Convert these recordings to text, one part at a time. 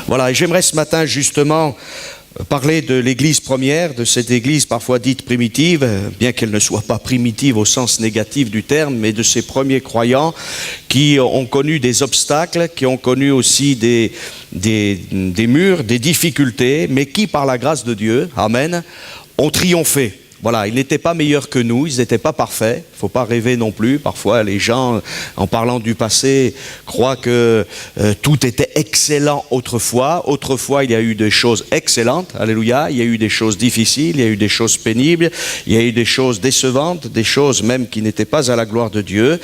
Voilà, et j'aimerais ce matin justement parler de l'Église première, de cette Église parfois dite primitive, bien qu'elle ne soit pas primitive au sens négatif du terme, mais de ces premiers croyants qui ont connu des obstacles, qui ont connu aussi des murs, des difficultés, mais qui par la grâce de Dieu, amen, ont triomphé. Voilà, ils n'étaient pas meilleurs que nous, ils n'étaient pas parfaits, il ne faut pas rêver non plus. Parfois, les gens, en parlant du passé, croient que tout était excellent autrefois. Autrefois, il y a eu des choses excellentes, alléluia, il y a eu des choses difficiles, il y a eu des choses pénibles, il y a eu des choses décevantes, des choses même qui n'étaient pas à la gloire de Dieu.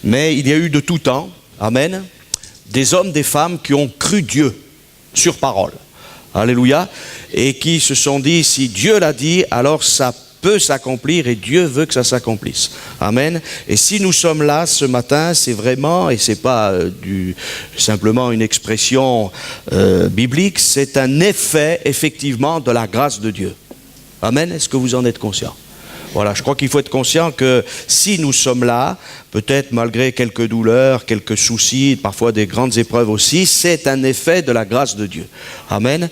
Mais il y a eu de tout temps, amen, des hommes, des femmes qui ont cru Dieu sur parole, alléluia, et qui se sont dit, si Dieu l'a dit, alors ça peut s'accomplir et Dieu veut que ça s'accomplisse. Amen. Et si nous sommes là ce matin, c'est vraiment, et c'est pas simplement une expression biblique, c'est un effet effectivement de la grâce de Dieu. Amen. Est-ce que vous en êtes conscient? Voilà, je crois qu'il faut être conscient que si nous sommes là, peut-être malgré quelques douleurs, quelques soucis, parfois des grandes épreuves aussi, c'est un effet de la grâce de Dieu. Amen.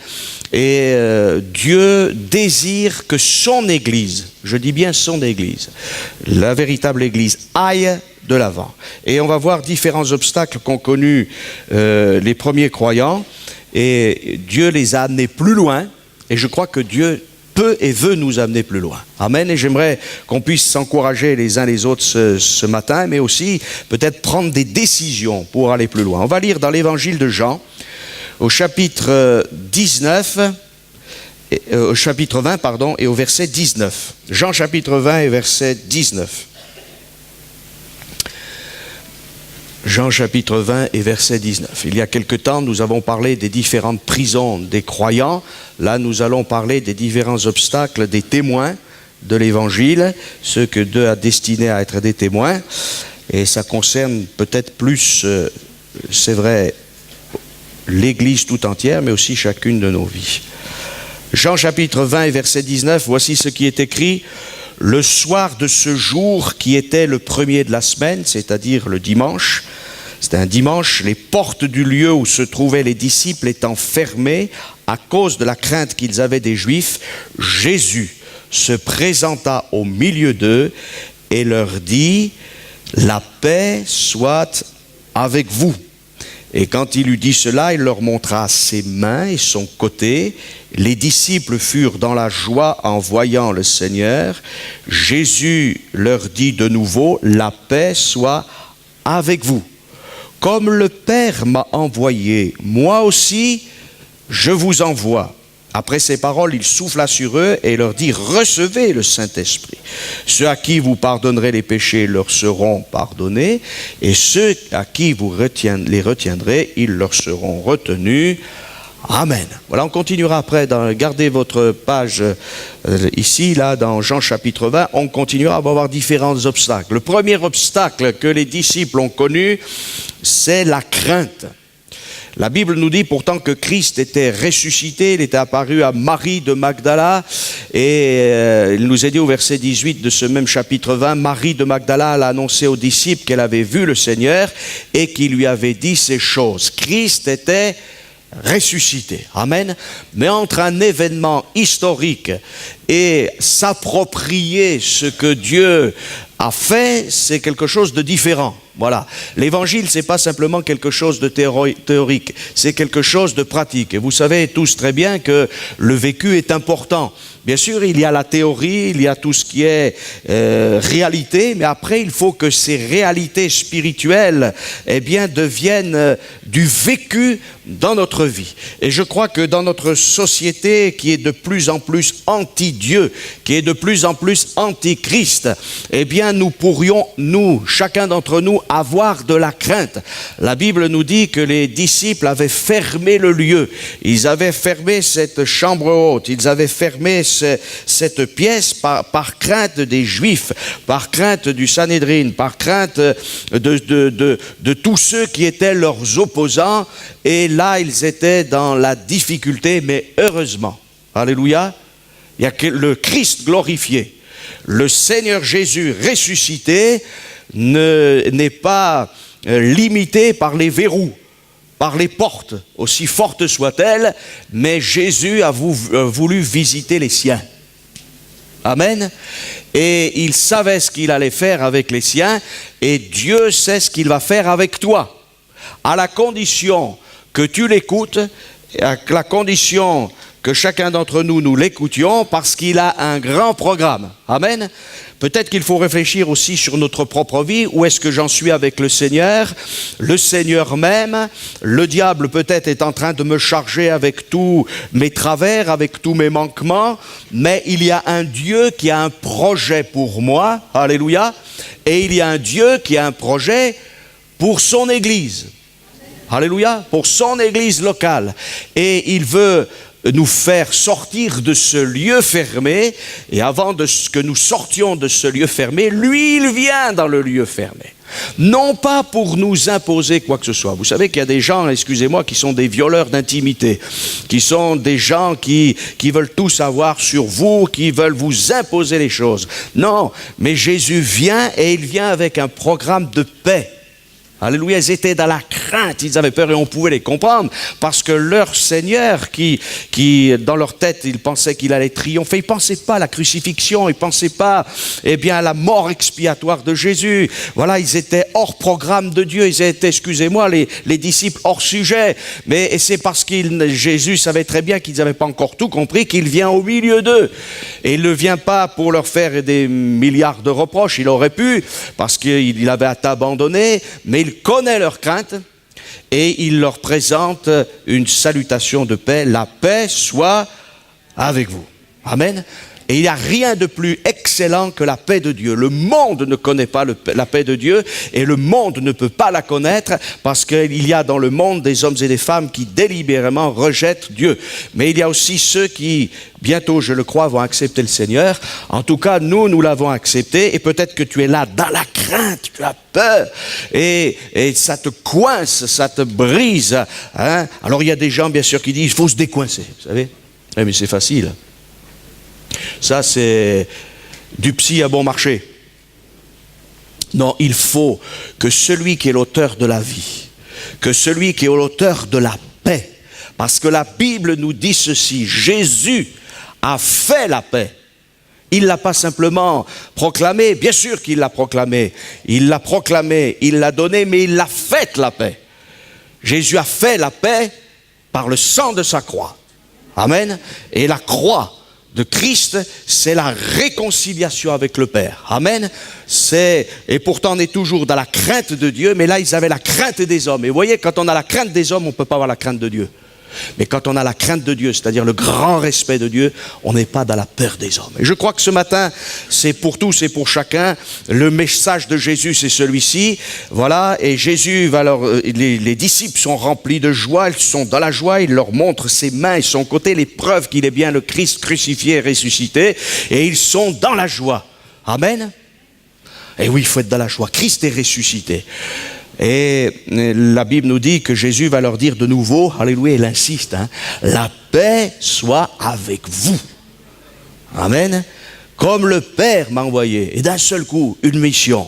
Et Dieu désire que son Église, je dis bien son Église, la véritable Église, aille de l'avant. Et on va voir différents obstacles qu'ont connus les premiers croyants, et Dieu les a amenés plus loin, et je crois que Dieu peut et veut nous amener plus loin. Amen. Et j'aimerais qu'on puisse s'encourager les uns les autres ce matin, mais aussi peut-être prendre des décisions pour aller plus loin. On va lire dans l'évangile de Jean, au chapitre 20, pardon, et au verset 19. Jean chapitre 20 et verset 19. Jean chapitre 20 et verset 19. Il y a quelque temps, nous avons parlé des différentes prisons des croyants. Là, nous allons parler des différents obstacles des témoins de l'Évangile, ceux que Dieu a destinés à être des témoins. Et ça concerne peut-être plus, c'est vrai, l'Église tout entière, mais aussi chacune de nos vies. Jean chapitre 20 et verset 19, voici ce qui est écrit. Le soir de ce jour qui était le premier de la semaine, c'est-à-dire le dimanche, c'était un dimanche, les portes du lieu où se trouvaient les disciples étant fermées à cause de la crainte qu'ils avaient des Juifs, Jésus se présenta au milieu d'eux et leur dit « La paix soit avec vous ». Et quand il eut dit cela, il leur montra ses mains et son côté. Les disciples furent dans la joie en voyant le Seigneur. Jésus leur dit de nouveau, la paix soit avec vous. Comme le Père m'a envoyé, moi aussi, je vous envoie. Après ces paroles, il souffla sur eux et leur dit, recevez le Saint-Esprit. Ceux à qui vous pardonnerez les péchés leur seront pardonnés, et ceux à qui vous les retiendrez, ils leur seront retenus. Amen. Voilà, on continuera après, gardez votre page ici, là, dans Jean chapitre 20, on continuera, on va voir différents obstacles. Le premier obstacle que les disciples ont connu, c'est la crainte. La Bible nous dit pourtant que Christ était ressuscité, il était apparu à Marie de Magdala et il nous est dit au verset 18 de ce même chapitre 20, Marie de Magdala a annoncé aux disciples qu'elle avait vu le Seigneur et qu'il lui avait dit ces choses. Christ était ressuscité. Amen. Mais entre un événement historique et s'approprier ce que Dieu a fait, c'est quelque chose de différent. Voilà. L'évangile, c'est pas simplement quelque chose de théorique, c'est quelque chose de pratique. Et vous savez tous très bien que le vécu est important. Bien sûr, il y a la théorie, il y a tout ce qui est réalité, mais après, il faut que ces réalités spirituelles, eh bien, deviennent du vécu dans notre vie. Et je crois que dans notre société qui est de plus en plus anti-Dieu, qui est de plus en plus anti-Christ, eh bien, nous pourrions, chacun d'entre nous, avoir de la crainte. La Bible nous dit que les disciples avaient fermé le lieu. Ils avaient fermé cette chambre haute. Ils avaient fermé cette pièce par crainte des Juifs, par crainte du Sanhédrin, par crainte de tous ceux qui étaient leurs opposants. Et là, ils étaient dans la difficulté, mais heureusement, alléluia, il y a le Christ glorifié, le Seigneur Jésus ressuscité n'est pas limité par les verrous par les portes, aussi fortes soient-elles, mais Jésus a voulu visiter les siens. Amen. Et il savait ce qu'il allait faire avec les siens, et Dieu sait ce qu'il va faire avec toi, à la condition que tu l'écoutes, à la condition que chacun d'entre nous l'écoutions, parce qu'il a un grand programme. Amen. Peut-être qu'il faut réfléchir aussi sur notre propre vie. Où est-ce que j'en suis avec le Seigneur? Le Seigneur même. Le diable peut-être est en train de me charger avec tous mes travers, avec tous mes manquements. Mais il y a un Dieu qui a un projet pour moi. Alléluia. Et il y a un Dieu qui a un projet pour son Église. Alléluia. Pour son Église locale. Et il veut nous faire sortir de ce lieu fermé, et avant que nous sortions de ce lieu fermé, lui, il vient dans le lieu fermé. Non pas pour nous imposer quoi que ce soit. Vous savez qu'il y a des gens, excusez-moi, qui sont des violeurs d'intimité, qui sont des gens qui veulent tout savoir sur vous, qui veulent vous imposer les choses. Non, mais Jésus vient, et il vient avec un programme de paix. Alléluia, ils étaient dans la crainte, ils avaient peur, et on pouvait les comprendre, parce que leur Seigneur, qui dans leur tête, ils pensaient qu'il allait triompher, ils ne pensaient pas à la crucifixion, ils ne pensaient pas, à la mort expiatoire de Jésus. Voilà, ils étaient hors programme de Dieu, ils étaient, excusez-moi, les disciples hors sujet. Et c'est parce que Jésus savait très bien qu'ils n'avaient pas encore tout compris, qu'il vient au milieu d'eux. Et il ne vient pas pour leur faire des milliards de reproches, il aurait pu, parce qu'il avait à t'abandonner, mais il connaît leurs craintes et il leur présente une salutation de paix. La paix soit avec vous. Amen. Et il n'y a rien de plus excellent que la paix de Dieu. Le monde ne connaît pas la paix de Dieu, et le monde ne peut pas la connaître, parce qu'il y a dans le monde des hommes et des femmes qui délibérément rejettent Dieu. Mais il y a aussi ceux qui, bientôt je le crois, vont accepter le Seigneur. En tout cas, nous l'avons accepté, et peut-être que tu es là dans la crainte, tu as peur, et ça te coince, ça te brise. Hein? Alors il y a des gens bien sûr qui disent, il faut se décoincer, vous savez. Mais c'est facile. Ça, c'est du psy à bon marché. Non, il faut que celui qui est l'auteur de la vie, que celui qui est l'auteur de la paix, parce que la Bible nous dit ceci, Jésus a fait la paix. Il ne l'a pas simplement proclamé, bien sûr qu'il l'a proclamé, il l'a donné, mais il l'a faite la paix. Jésus a fait la paix par le sang de sa croix. Amen. Et la croix de Christ, c'est la réconciliation avec le Père. Amen. Et pourtant on est toujours dans la crainte de Dieu, mais là ils avaient la crainte des hommes. Et vous voyez, quand on a la crainte des hommes, on ne peut pas avoir la crainte de Dieu. Mais quand on a la crainte de Dieu, c'est-à-dire le grand respect de Dieu, on n'est pas dans la peur des hommes. Et je crois que ce matin, c'est pour tous et pour chacun. Le message de Jésus, c'est celui-ci. Voilà, et Jésus les disciples sont remplis de joie, ils sont dans la joie, il leur montre ses mains et son côté, les preuves qu'il est bien le Christ crucifié et ressuscité, et ils sont dans la joie. Amen. Et oui, il faut être dans la joie. Christ est ressuscité. Et la Bible nous dit que Jésus va leur dire de nouveau, alléluia, il insiste, la paix soit avec vous. Amen. Comme le Père m'a envoyé. Et d'un seul coup, une mission.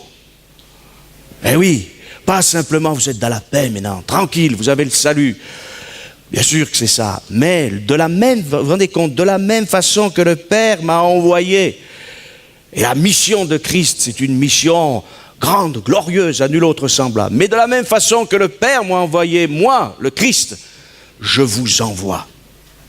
Eh oui, pas simplement vous êtes dans la paix maintenant, tranquille, vous avez le salut. Bien sûr que c'est ça. Mais vous vous rendez compte, de la même façon que le Père m'a envoyé. Et la mission de Christ, c'est une mission grande, glorieuse, à nul autre semblable. Mais de la même façon que le Père m'a envoyé, moi, le Christ, je vous envoie.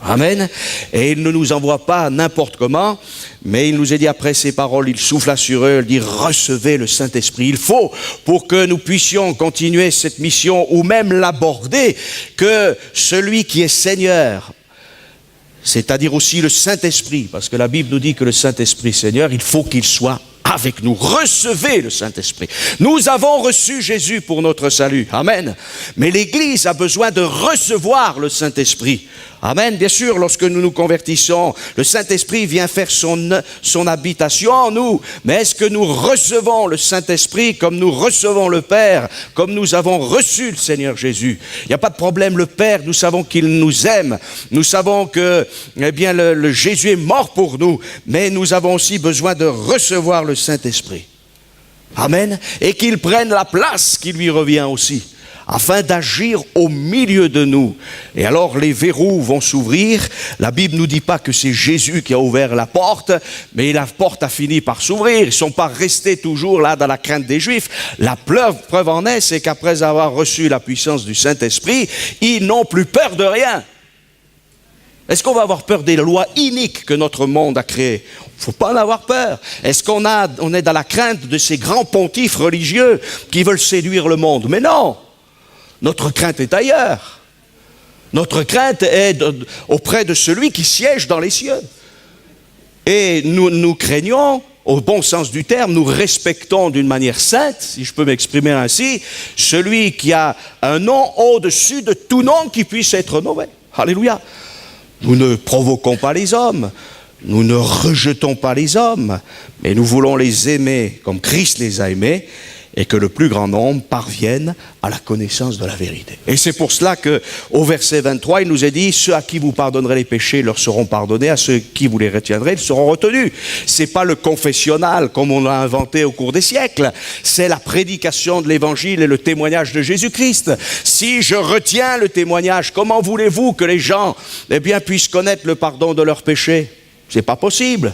Amen. Et il ne nous envoie pas n'importe comment, mais il nous a dit après ces paroles, il souffla sur eux, il dit recevez le Saint-Esprit. Il faut, pour que nous puissions continuer cette mission ou même l'aborder, que celui qui est Seigneur, c'est-à-dire aussi le Saint-Esprit, parce que la Bible nous dit que le Saint-Esprit Seigneur, il faut qu'il soit avec nous. Recevez le Saint-Esprit. Nous avons reçu Jésus pour notre salut. Amen. Mais l'Église a besoin de recevoir le Saint-Esprit. Amen. Bien sûr, lorsque nous nous convertissons, le Saint-Esprit vient faire son habitation en nous. Mais est-ce que nous recevons le Saint-Esprit comme nous recevons le Père, comme nous avons reçu le Seigneur Jésus? Il n'y a pas de problème. Le Père, nous savons qu'il nous aime. Nous savons que, le Jésus est mort pour nous. Mais nous avons aussi besoin de recevoir le Saint-Esprit. Amen. Et qu'il prenne la place qui lui revient aussi. afin d'agir au milieu de nous. Et alors les verrous vont s'ouvrir. La Bible ne nous dit pas que c'est Jésus qui a ouvert la porte, mais la porte a fini par s'ouvrir. Ils ne sont pas restés toujours là dans la crainte des Juifs. La preuve en est, c'est qu'après avoir reçu la puissance du Saint-Esprit, ils n'ont plus peur de rien. Est-ce qu'on va avoir peur des lois iniques que notre monde a créées? Il ne faut pas en avoir peur. Est-ce qu'on est dans la crainte de ces grands pontifes religieux qui veulent séduire le monde? Mais non! Notre crainte est ailleurs. Notre crainte est auprès de celui qui siège dans les cieux. Et nous craignons, au bon sens du terme, nous respectons d'une manière sainte, si je peux m'exprimer ainsi, celui qui a un nom au-dessus de tout nom qui puisse être nommé. Alléluia. Nous ne provoquons pas les hommes, nous ne rejetons pas les hommes, mais nous voulons les aimer comme Christ les a aimés, et que le plus grand nombre parvienne à la connaissance de la vérité. Et c'est pour cela qu'au verset 23, il nous est dit, ceux à qui vous pardonnerez les péchés leur seront pardonnés, à ceux qui vous les retiendrez, ils seront retenus. C'est pas le confessionnal comme on l'a inventé au cours des siècles, c'est la prédication de l'évangile et le témoignage de Jésus-Christ. Si je retiens le témoignage, comment voulez-vous que les gens, puissent connaître le pardon de leurs péchés? C'est pas possible.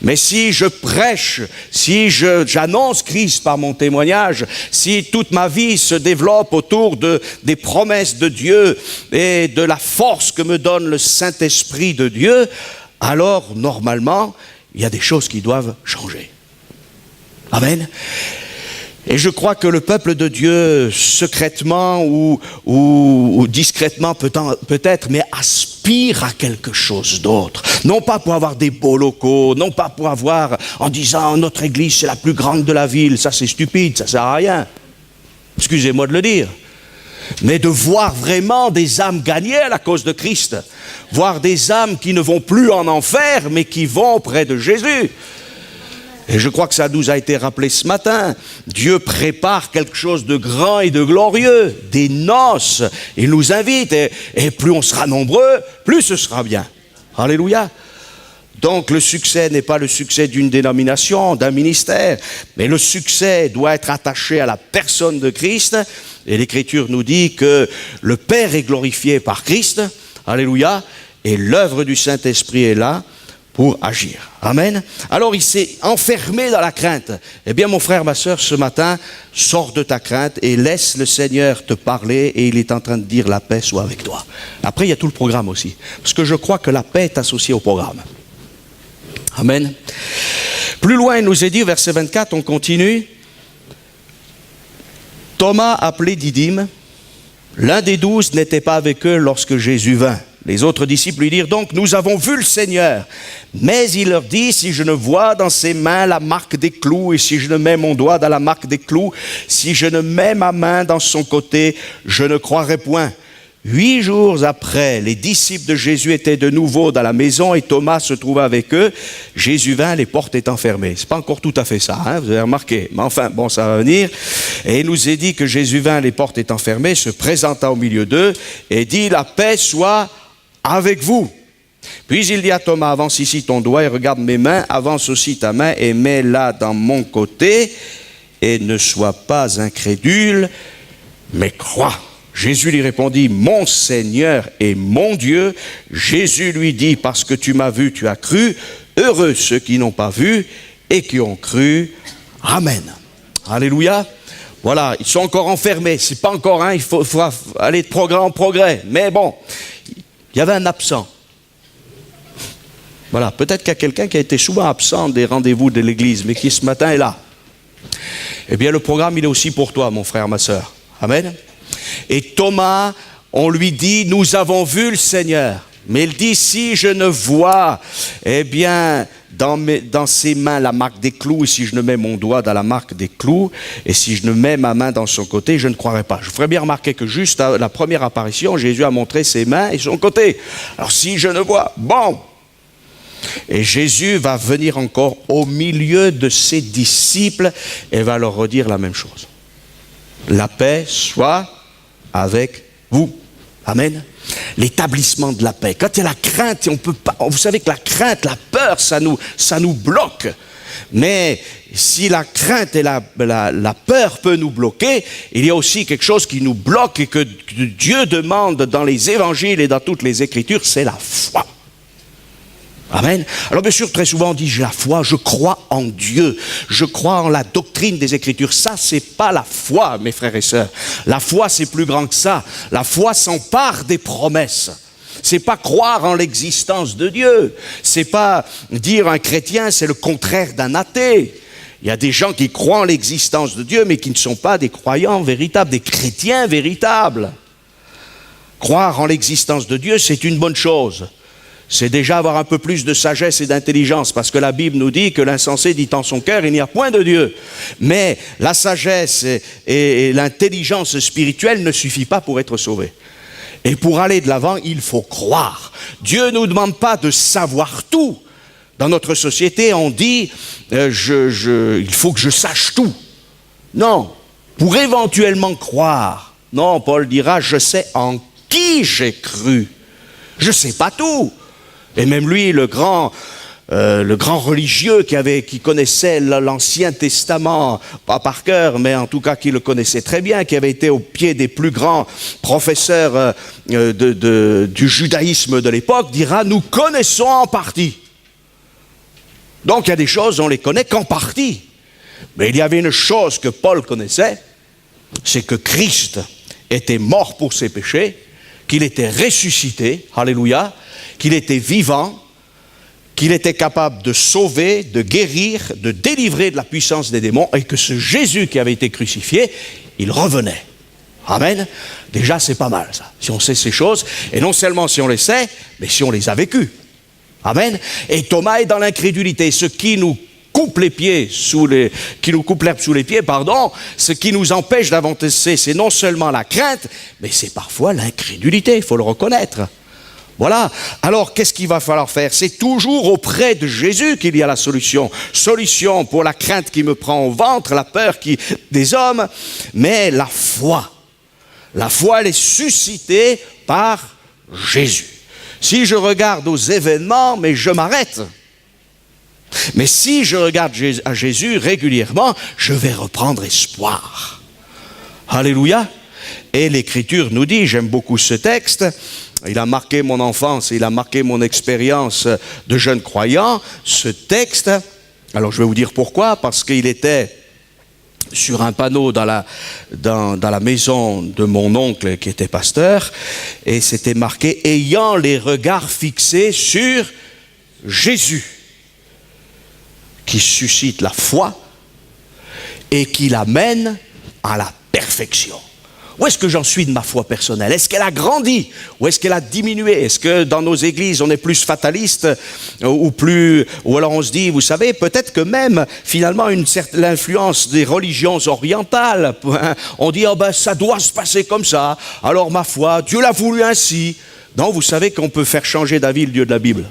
Mais si je prêche, si j'annonce Christ par mon témoignage, si toute ma vie se développe autour des promesses de Dieu et de la force que me donne le Saint-Esprit de Dieu, alors normalement, il y a des choses qui doivent changer. Amen. Et je crois que le peuple de Dieu, secrètement ou discrètement peut-être, mais aspire à quelque chose d'autre. Non pas pour avoir des beaux locaux, non pas pour avoir, en disant notre église c'est la plus grande de la ville, ça c'est stupide, ça sert à rien. Excusez-moi de le dire. Mais de voir vraiment des âmes gagnées à la cause de Christ. Voir des âmes qui ne vont plus en enfer, mais qui vont près de Jésus. Et je crois que ça nous a été rappelé ce matin. Dieu prépare quelque chose de grand et de glorieux, des noces. Il nous invite et plus on sera nombreux, plus ce sera bien. Alléluia. Donc le succès n'est pas le succès d'une dénomination, d'un ministère, mais le succès doit être attaché à la personne de Christ. Et l'Écriture nous dit que le Père est glorifié par Christ. Alléluia. Et l'œuvre du Saint-Esprit est là pour agir. Amen. Alors il s'est enfermé dans la crainte. Eh bien mon frère, ma sœur, ce matin, sors de ta crainte et laisse le Seigneur te parler, et il est en train de dire la paix soit avec toi. Après il y a tout le programme aussi, parce que je crois que la paix est associée au programme. Amen. Plus loin il nous est dit, verset 24, on continue. Thomas, appelé Didyme, l'un des 12, n'était pas avec eux lorsque Jésus vint. Les autres disciples lui dirent donc, nous avons vu le Seigneur. Mais il leur dit, si je ne vois dans ses mains la marque des clous, et si je ne mets mon doigt dans la marque des clous, si je ne mets ma main dans son côté, je ne croirai point. 8 jours après, les disciples de Jésus étaient de nouveau dans la maison et Thomas se trouva avec eux. Jésus vint, les portes étant fermées. C'est pas encore tout à fait ça, hein, vous avez remarqué. Mais enfin, bon, ça va venir. Et il nous est dit que Jésus vint, les portes étant fermées, se présenta au milieu d'eux et dit, la paix soit avec vous. Puis il dit à Thomas, avance ici ton doigt et regarde mes mains, avance aussi ta main et mets-la dans mon côté et ne sois pas incrédule, mais crois. Jésus lui répondit, mon Seigneur et mon Dieu. Jésus lui dit, parce que tu m'as vu, tu as cru. Heureux ceux qui n'ont pas vu et qui ont cru. Amen. Alléluia. Voilà, ils sont encore enfermés. C'est pas encore, il faudra aller de progrès en progrès. Mais bon, il y avait un absent. Voilà, peut-être qu'il y a quelqu'un qui a été souvent absent des rendez-vous de l'église, mais qui ce matin est là. Eh bien, le programme, il est aussi pour toi, mon frère, ma sœur. Amen. Et Thomas, on lui dit, nous avons vu le Seigneur. Mais il dit, si je ne vois, eh bien, dans ses mains la marque des clous, et si je ne mets mon doigt dans la marque des clous, et si je ne mets ma main dans son côté, je ne croirai pas. Je ferais bien remarquer que juste à la première apparition, Jésus a montré ses mains et son côté. Alors si je ne vois, bon. Et Jésus va venir encore au milieu de ses disciples et va leur redire la même chose. La paix soit avec vous. Amen. L'établissement de la paix. Quand il y a la crainte, on peut pas. Vous savez que la crainte, la peur, ça nous bloque. Mais si la crainte et la peur peuvent nous bloquer, il y a aussi quelque chose qui nous bloque et que Dieu demande dans les évangiles et dans toutes les Écritures, c'est la foi. Amen. Alors bien sûr, très souvent on dit j'ai la foi, je crois en Dieu, je crois en la doctrine des Écritures. Ça, c'est pas la foi, mes frères et sœurs. La foi, c'est plus grand que ça. La foi s'empare des promesses. C'est pas croire en l'existence de Dieu. C'est pas dire un chrétien, c'est le contraire d'un athée. Il y a des gens qui croient en l'existence de Dieu, mais qui ne sont pas des croyants véritables, des chrétiens véritables. Croire en l'existence de Dieu, c'est une bonne chose. C'est déjà avoir un peu plus de sagesse et d'intelligence, parce que la Bible nous dit que l'insensé dit en son cœur, il n'y a point de Dieu. Mais la sagesse et l'intelligence spirituelle ne suffit pas pour être sauvé. Et pour aller de l'avant, il faut croire. Dieu ne nous demande pas de savoir tout. Dans notre société, on dit il faut que je sache tout. Non, pour éventuellement croire. Non, Paul dira, je sais en qui j'ai cru. Je ne sais pas tout. Et même lui, le grand religieux qui connaissait l'Ancien Testament, pas par cœur, mais en tout cas qui le connaissait très bien, qui avait été au pied des plus grands professeurs du judaïsme de l'époque, dira, nous connaissons en partie. Donc il y a des choses, on les connaît qu'en partie. Mais il y avait une chose que Paul connaissait, c'est que Christ était mort pour ses péchés, qu'il était ressuscité, alléluia, qu'il était vivant, qu'il était capable de sauver, de guérir, de délivrer de la puissance des démons, et que ce Jésus qui avait été crucifié, il revenait. Amen. Déjà, c'est pas mal, ça, si on sait ces choses, et non seulement si on les sait, mais si on les a vécues. Amen. Et Thomas est dans l'incrédulité, ce qui nous coupe les pieds qui nous coupe l'herbe sous les pieds, ce qui nous empêche d'avancer, c'est non seulement la crainte, mais c'est parfois l'incrédulité, il faut le reconnaître. Voilà. Alors, qu'est-ce qu'il va falloir faire? C'est toujours auprès de Jésus qu'il y a la solution. Solution pour la crainte qui me prend au ventre, la peur des hommes, mais la foi. La foi, elle est suscitée par Jésus. Si je regarde aux événements, mais je m'arrête. Mais si je regarde à Jésus régulièrement, je vais reprendre espoir. Alléluia. Et l'Écriture nous dit, j'aime beaucoup ce texte, il a marqué mon enfance, il a marqué mon expérience de jeune croyant, ce texte. Alors je vais vous dire pourquoi, parce qu'il était sur un panneau dans la maison de mon oncle qui était pasteur, et c'était marqué « Ayant les regards fixés sur Jésus », qui suscite la foi et qui l'amène à la perfection. Où est-ce que j'en suis de ma foi personnelle? Est-ce qu'elle a grandi? Ou est-ce qu'elle a diminué? Est-ce que dans nos églises, on est plus fataliste ou alors on se dit, vous savez, peut-être que même, finalement, l'influence des religions orientales, on dit, oh ben, ça doit se passer comme ça. Alors ma foi, Dieu l'a voulu ainsi. Non, vous savez qu'on peut faire changer d'avis le Dieu de la Bible.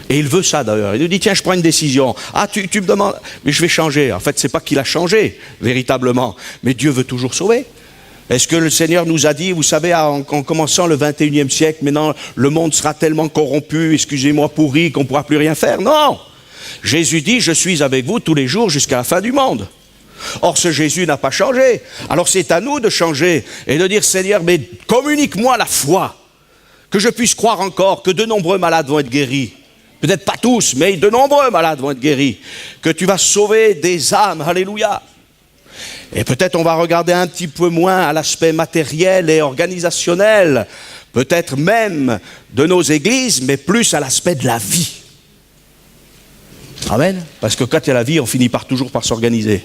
Et il veut ça d'ailleurs. Il nous dit, tiens, je prends une décision. Ah, tu me demandes, mais je vais changer. En fait, c'est pas qu'il a changé, véritablement. Mais Dieu veut toujours sauver. Est-ce que le Seigneur nous a dit, vous savez, en commençant le 21e siècle, maintenant, le monde sera tellement corrompu, excusez-moi, pourri, qu'on ne pourra plus rien faire? Non! Jésus dit, je suis avec vous tous les jours jusqu'à la fin du monde. Or, ce Jésus n'a pas changé. Alors, c'est à nous de changer et de dire, Seigneur, mais communique-moi la foi, que je puisse croire encore que de nombreux malades vont être guéris. Peut-être pas tous, mais de nombreux malades vont être guéris. Que tu vas sauver des âmes, alléluia. Et peut-être on va regarder un petit peu moins à l'aspect matériel et organisationnel, peut-être même de nos églises, mais plus à l'aspect de la vie. Amen. Parce que quand il y a la vie, on finit toujours par s'organiser.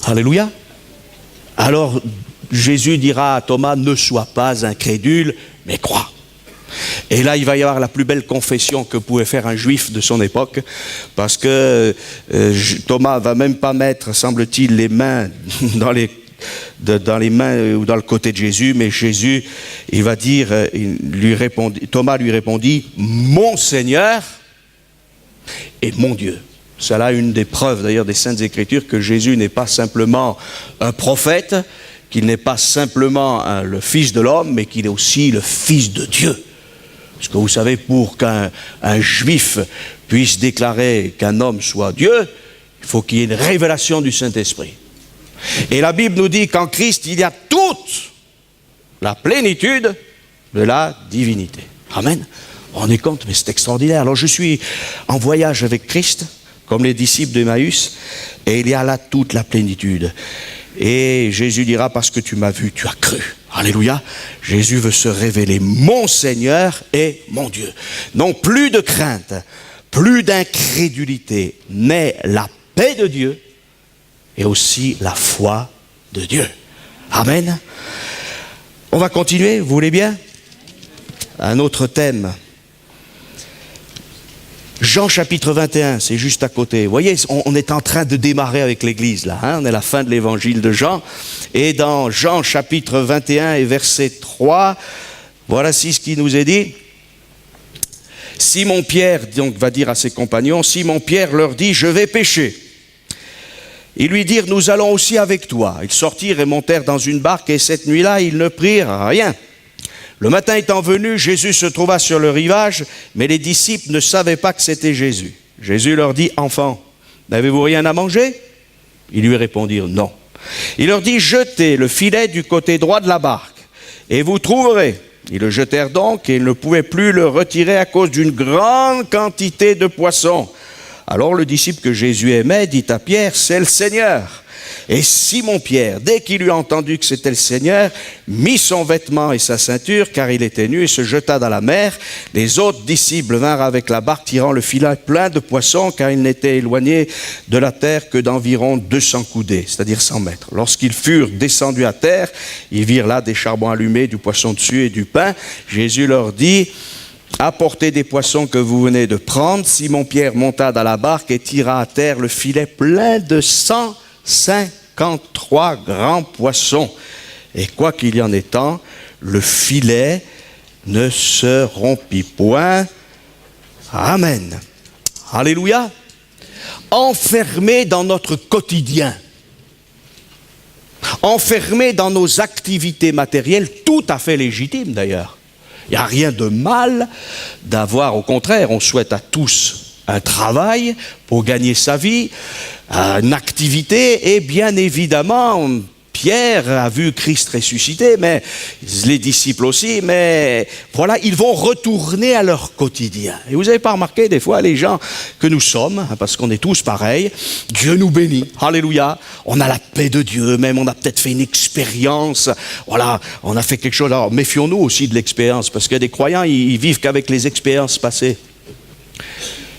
Alléluia. Alors Jésus dira à Thomas, ne sois pas incrédule, mais crois. Et là, il va y avoir la plus belle confession que pouvait faire un juif de son époque, parce que Thomas va même pas mettre, semble-t-il, les mains dans les mains ou dans le côté de Jésus, mais Jésus, il va dire, Thomas lui répondit, mon Seigneur et mon Dieu. C'est là une des preuves d'ailleurs des Saintes Écritures que Jésus n'est pas simplement un prophète, qu'il n'est pas simplement le Fils de l'homme, mais qu'il est aussi le Fils de Dieu. Parce que vous savez, pour qu'un juif puisse déclarer qu'un homme soit Dieu, il faut qu'il y ait une révélation du Saint-Esprit. Et la Bible nous dit qu'en Christ, il y a toute la plénitude de la divinité. Amen. On est compte, mais c'est extraordinaire. Alors je suis en voyage avec Christ, comme les disciples d'Emmaüs, et il y a là toute la plénitude. Et Jésus dira, parce que tu m'as vu, tu as cru. Alléluia. Jésus veut se révéler mon Seigneur et mon Dieu. Non plus de crainte, plus d'incrédulité, mais la paix de Dieu et aussi la foi de Dieu. Amen. On va continuer, vous voulez bien? Un autre thème. Jean chapitre 21, c'est juste à côté. Vous voyez, on est en train de démarrer avec l'Église là. On est à la fin de l'évangile de Jean. Et dans Jean chapitre 21 et verset 3, voici ce qui nous est dit. Simon-Pierre donc va dire à ses compagnons, Simon-Pierre leur dit, je vais pêcher. Ils lui dirent, nous allons aussi avec toi. Ils sortirent et montèrent dans une barque et cette nuit-là, ils ne prirent rien. Le matin étant venu, Jésus se trouva sur le rivage, mais les disciples ne savaient pas que c'était Jésus. Jésus leur dit, enfants, n'avez-vous rien à manger? Ils lui répondirent, non. Il leur dit, jetez le filet du côté droit de la barque, et vous trouverez. Ils le jetèrent donc, et ils ne pouvaient plus le retirer à cause d'une grande quantité de poissons. Alors le disciple que Jésus aimait dit à Pierre, c'est le Seigneur. Et Simon-Pierre, dès qu'il eut entendu que c'était le Seigneur, mit son vêtement et sa ceinture, car il était nu, et se jeta dans la mer. Les autres disciples vinrent avec la barque, tirant le filet plein de poissons, car ils n'étaient éloignés de la terre que d'environ 200 coudées, c'est-à-dire 100 mètres. Lorsqu'ils furent descendus à terre, ils virent là des charbons allumés, du poisson dessus et du pain. Jésus leur dit, apportez des poissons que vous venez de prendre. Simon-Pierre monta dans la barque et tira à terre le filet plein de 153 grands poissons. Et quoi qu'il y en ait tant, le filet ne se rompit point. Amen. Alléluia. Enfermés dans notre quotidien, enfermés dans nos activités matérielles, tout à fait légitimes d'ailleurs. Il n'y a rien de mal d'avoir, au contraire, on souhaite à tous un travail pour gagner sa vie, une activité, et bien évidemment, Pierre a vu Christ ressuscité, mais les disciples aussi, mais voilà, ils vont retourner à leur quotidien. Et vous n'avez pas remarqué des fois les gens que nous sommes, parce qu'on est tous pareils, Dieu nous bénit, alléluia, on a la paix de Dieu, même on a peut-être fait une expérience, voilà, on a fait quelque chose, alors méfions-nous aussi de l'expérience, parce que des croyants, ils vivent qu'avec les expériences passées.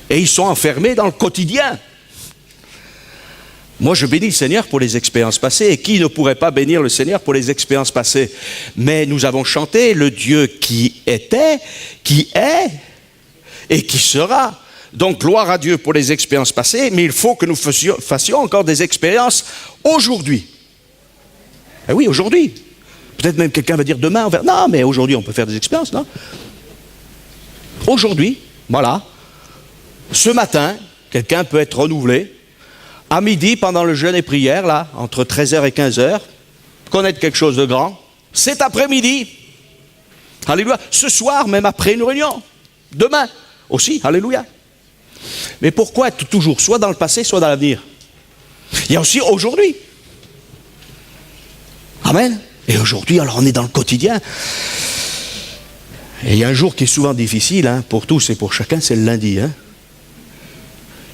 Et ils sont enfermés dans le quotidien. Moi, je bénis le Seigneur pour les expériences passées. Et qui ne pourrait pas bénir le Seigneur pour les expériences passées? Mais nous avons chanté le Dieu qui était, qui est et qui sera. Donc, gloire à Dieu pour les expériences passées, mais il faut que nous fassions encore des expériences aujourd'hui. Eh oui, aujourd'hui. Peut-être même quelqu'un va dire demain, on va... Non, mais aujourd'hui, on peut faire des expériences, non? Aujourd'hui, voilà. Ce matin, quelqu'un peut être renouvelé. À midi, pendant le jeûne et prière, là, entre 13h et 15h, connaître quelque chose de grand. Cet après-midi, alléluia. Ce soir, même après une réunion. Demain aussi, alléluia. Mais pourquoi être toujours soit dans le passé, soit dans l'avenir? Il y a aussi aujourd'hui. Amen. Et aujourd'hui, alors on est dans le quotidien. Et il y a un jour qui est souvent difficile, hein, pour tous et pour chacun, c'est le lundi, hein.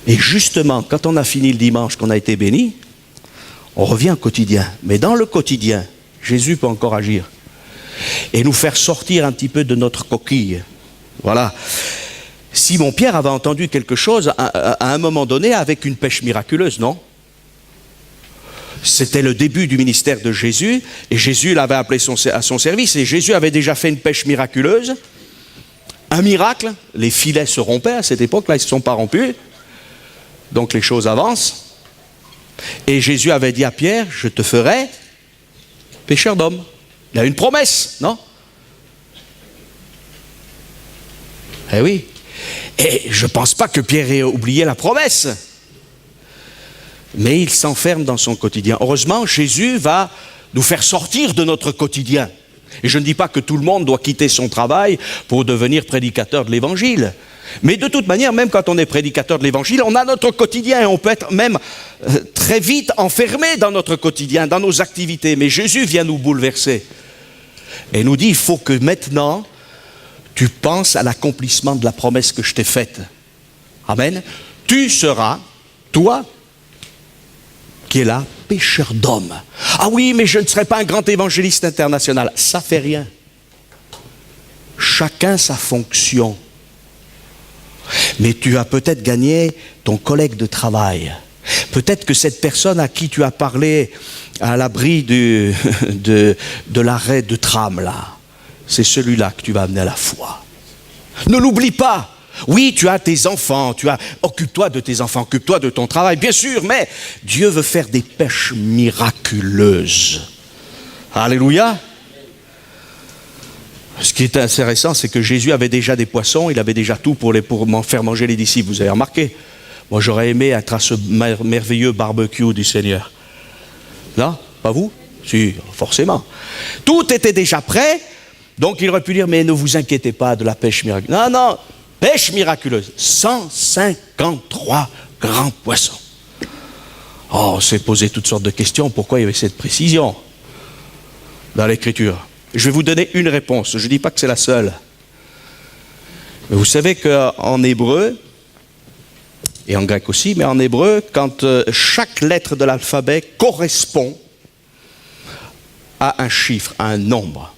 Et justement, quand on a fini le dimanche, qu'on a été béni, on revient au quotidien. Mais dans le quotidien, Jésus peut encore agir et nous faire sortir un petit peu de notre coquille. Voilà. Simon-Pierre avait entendu quelque chose à un moment donné avec une pêche miraculeuse, non? C'était le début du ministère de Jésus et Jésus l'avait appelé à son service et Jésus avait déjà fait une pêche miraculeuse. Un miracle, les filets se rompaient à cette époque-là, ils ne se sont pas rompus. Donc les choses avancent. Et Jésus avait dit à Pierre, je te ferai pêcheur d'hommes. Il a une promesse, non? Eh oui. Et je ne pense pas que Pierre ait oublié la promesse. Mais il s'enferme dans son quotidien. Heureusement, Jésus va nous faire sortir de notre quotidien. Et je ne dis pas que tout le monde doit quitter son travail pour devenir prédicateur de l'évangile. Mais de toute manière, même quand on est prédicateur de l'Évangile, on a notre quotidien et on peut être même très vite enfermé dans notre quotidien, dans nos activités. Mais Jésus vient nous bouleverser et nous dit, il faut que maintenant, tu penses à l'accomplissement de la promesse que je t'ai faite. Amen. Tu seras, toi, qui es là, pêcheur d'hommes. Ah oui, mais je ne serai pas un grand évangéliste international. Ça fait rien. Chacun sa fonction. Mais tu as peut-être gagné ton collègue de travail. Peut-être que cette personne à qui tu as parlé à l'abri de l'arrêt de tram, là, c'est celui-là que tu vas amener à la foi. Ne l'oublie pas. Oui, tu as tes enfants, occupe-toi de tes enfants, occupe-toi de ton travail, bien sûr, mais Dieu veut faire des pêches miraculeuses. Alléluia. Ce qui est intéressant, c'est que Jésus avait déjà des poissons, il avait déjà tout pour faire manger les disciples, vous avez remarqué. Moi, j'aurais aimé être à ce merveilleux barbecue du Seigneur. Non? Pas vous? Si, forcément. Tout était déjà prêt, donc il aurait pu dire, mais ne vous inquiétez pas de la pêche miraculeuse. Non, non, pêche miraculeuse. 153 grands poissons. Oh, on s'est posé toutes sortes de questions, pourquoi il y avait cette précision dans l'Écriture? Je vais vous donner une réponse, je ne dis pas que c'est la seule. Mais vous savez qu'en hébreu, et en grec aussi, mais en hébreu, quand chaque lettre de l'alphabet correspond à un chiffre, à un nombre.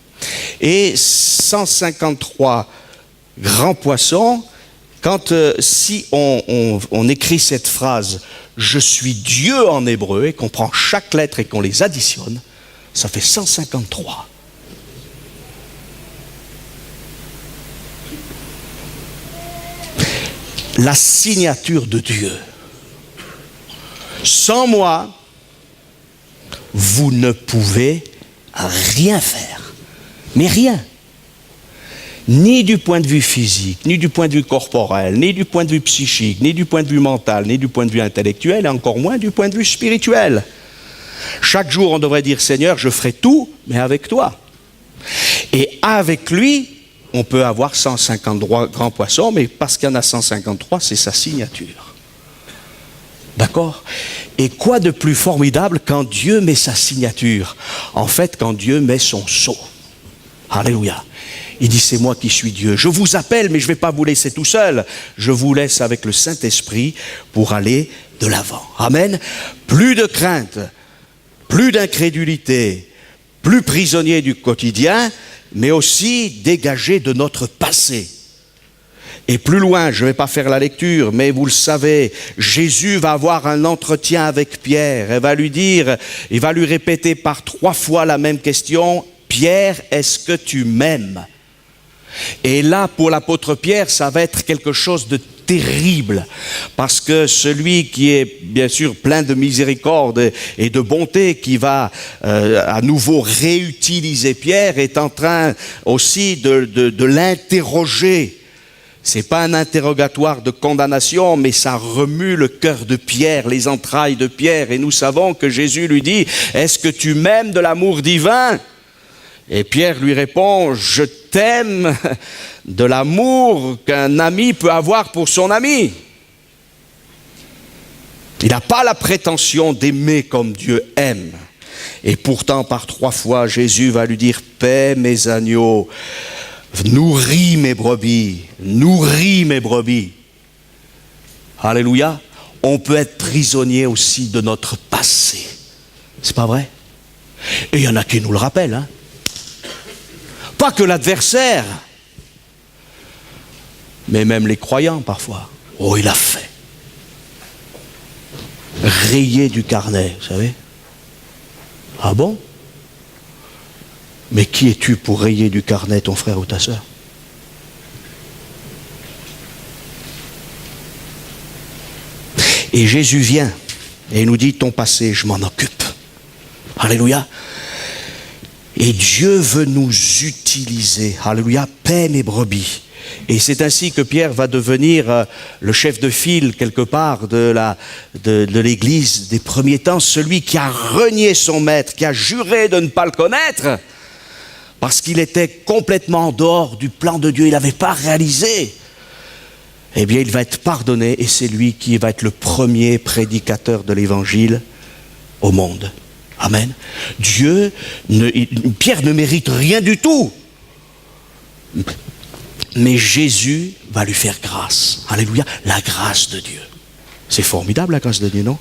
Et 153 grands poissons, quand si on écrit cette phrase « Je suis Dieu » en hébreu, et qu'on prend chaque lettre et qu'on les additionne, ça fait 153. La signature de Dieu. Sans moi, vous ne pouvez rien faire. Mais rien. Ni du point de vue physique, ni du point de vue corporel, ni du point de vue psychique, ni du point de vue mental, ni du point de vue intellectuel, et encore moins du point de vue spirituel. Chaque jour, on devrait dire, Seigneur, je ferai tout, mais avec toi. Et avec lui, on peut avoir 153 grands poissons, mais parce qu'il y en a 153, c'est sa signature. D'accord? Et quoi de plus formidable quand Dieu met sa signature? En fait, quand Dieu met son sceau. Alléluia. Il dit, c'est moi qui suis Dieu. Je vous appelle, mais je ne vais pas vous laisser tout seul. Je vous laisse avec le Saint-Esprit pour aller de l'avant. Amen. Plus de crainte, plus d'incrédulité, plus prisonnier du quotidien, mais aussi dégagé de notre passé. Et plus loin, je ne vais pas faire la lecture, mais vous le savez, Jésus va avoir un entretien avec Pierre. Il va lui dire, il va lui répéter par 3 fois la même question, Pierre, est-ce que tu m'aimes? Et là, pour l'apôtre Pierre, ça va être quelque chose de terrible, parce que celui qui est bien sûr plein de miséricorde et de bonté, qui va à nouveau réutiliser Pierre, est en train aussi de l'interroger. C'est pas un interrogatoire de condamnation, mais ça remue le cœur de Pierre, les entrailles de Pierre, et nous savons que Jésus lui dit, est-ce que tu m'aimes de l'amour divin? Et Pierre lui répond, je t'aime de l'amour qu'un ami peut avoir pour son ami. Il n'a pas la prétention d'aimer comme Dieu aime. Et pourtant, par 3 fois, Jésus va lui dire, paix mes agneaux, nourris mes brebis, nourris mes brebis. Alléluia. On peut être prisonnier aussi de notre passé. C'est pas vrai? Et il y en a qui nous le rappellent, hein. Pas que l'adversaire, mais même les croyants parfois. Oh, il a fait. Rayé du carnet, vous savez. Ah bon? Mais qui es-tu pour rayer du carnet ton frère ou ta sœur? Et Jésus vient et il nous dit, ton passé, je m'en occupe. Alléluia. Et Dieu veut nous utiliser. Alléluia, paix mes brebis. Et c'est ainsi que Pierre va devenir le chef de file quelque part de l'église des premiers temps, celui qui a renié son maître, qui a juré de ne pas le connaître, parce qu'il était complètement en dehors du plan de Dieu, il n'avait pas réalisé. eh bien il va être pardonné et c'est lui qui va être le premier prédicateur de l'évangile au monde. Amen. Pierre ne mérite rien du tout. Mais Jésus va lui faire grâce. Alléluia. La grâce de Dieu. C'est formidable la grâce de Dieu, non?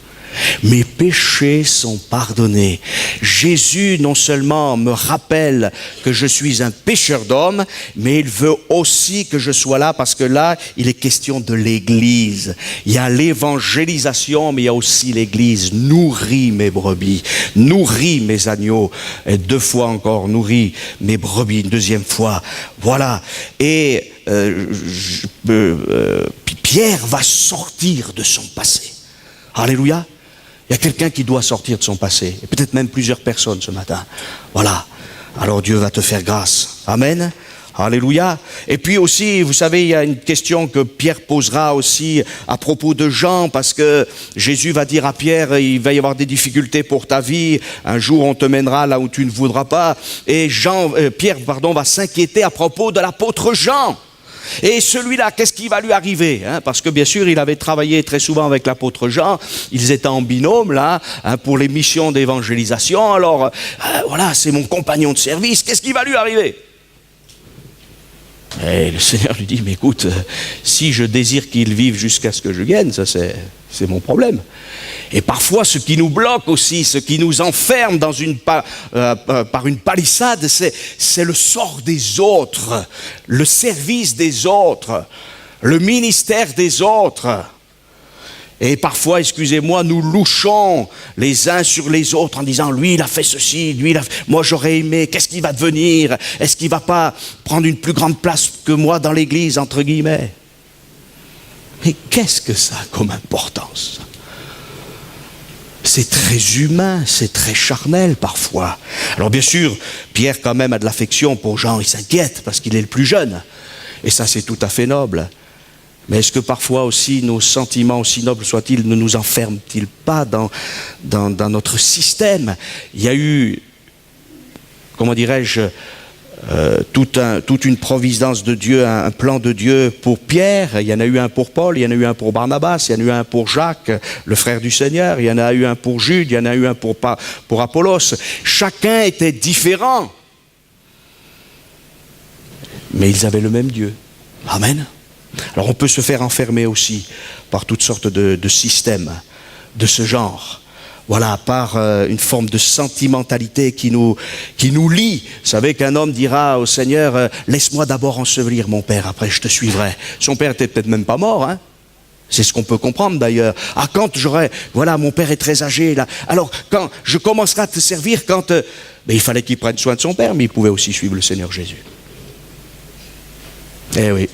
Mes péchés sont pardonnés. Jésus non seulement me rappelle que je suis un pécheur d'homme, mais il veut aussi que je sois là parce que là, il est question de l'Église. Il y a l'évangélisation, mais il y a aussi l'Église. Nourris mes brebis, nourris mes agneaux. Et 2 fois encore, nourris mes brebis, une 2e fois. Voilà. Et Pierre va sortir de son passé. Alléluia. Il y a quelqu'un qui doit sortir de son passé, et peut-être même plusieurs personnes ce matin. Voilà. Alors Dieu va te faire grâce. Amen. Alléluia. Et puis aussi, vous savez, il y a une question que Pierre posera aussi à propos de Jean, parce que Jésus va dire à Pierre, il va y avoir des difficultés pour ta vie, un jour on te mènera là où tu ne voudras pas. Et Pierre va s'inquiéter à propos de l'apôtre Jean. Et celui-là, qu'est-ce qui va lui arriver, parce que bien sûr, il avait travaillé très souvent avec l'apôtre Jean. Ils étaient en binôme, là, pour les missions d'évangélisation. Alors, voilà, c'est mon compagnon de service. Qu'est-ce qui va lui arriver? Et le Seigneur lui dit, mais écoute, si je désire qu'il vive jusqu'à ce que je vienne, ça c'est mon problème. Et parfois, ce qui nous bloque aussi, ce qui nous enferme dans par une palissade, c'est le sort des autres, le service des autres, le ministère des autres. Et parfois, excusez-moi, nous louchons les uns sur les autres en disant, lui il a fait ceci, lui il a fait... moi j'aurais aimé, qu'est-ce qu'il va devenir? Est-ce qu'il ne va pas prendre une plus grande place que moi dans l'église, entre guillemets? Mais qu'est-ce que ça a comme importance? C'est très humain, c'est très charnel parfois. Alors bien sûr, Pierre quand même a de l'affection pour Jean, il s'inquiète parce qu'il est le plus jeune. Et ça c'est tout à fait noble. Mais est-ce que parfois aussi nos sentiments, aussi nobles soient-ils, ne nous enferment-ils pas dans notre système? Il y a eu, comment dirais-je, toute une providence de Dieu, un plan de Dieu pour Pierre. Il y en a eu un pour Paul, il y en a eu un pour Barnabas, il y en a eu un pour Jacques, le frère du Seigneur, il y en a eu un pour Jude, il y en a eu un pour Apollos. Chacun était différent. Mais ils avaient le même Dieu. Amen. Alors on peut se faire enfermer aussi par toutes sortes de systèmes de ce genre. Voilà, par une forme de sentimentalité qui nous lie. Vous savez qu'un homme dira au Seigneur, laisse-moi d'abord ensevelir mon père, après je te suivrai. Son père n'était peut-être même pas mort, hein. C'est ce qu'on peut comprendre d'ailleurs. Ah, quand voilà, mon père est très âgé là. Alors, quand je commencerai à te servir, il fallait qu'il prenne soin de son père, mais il pouvait aussi suivre le Seigneur Jésus. Eh oui.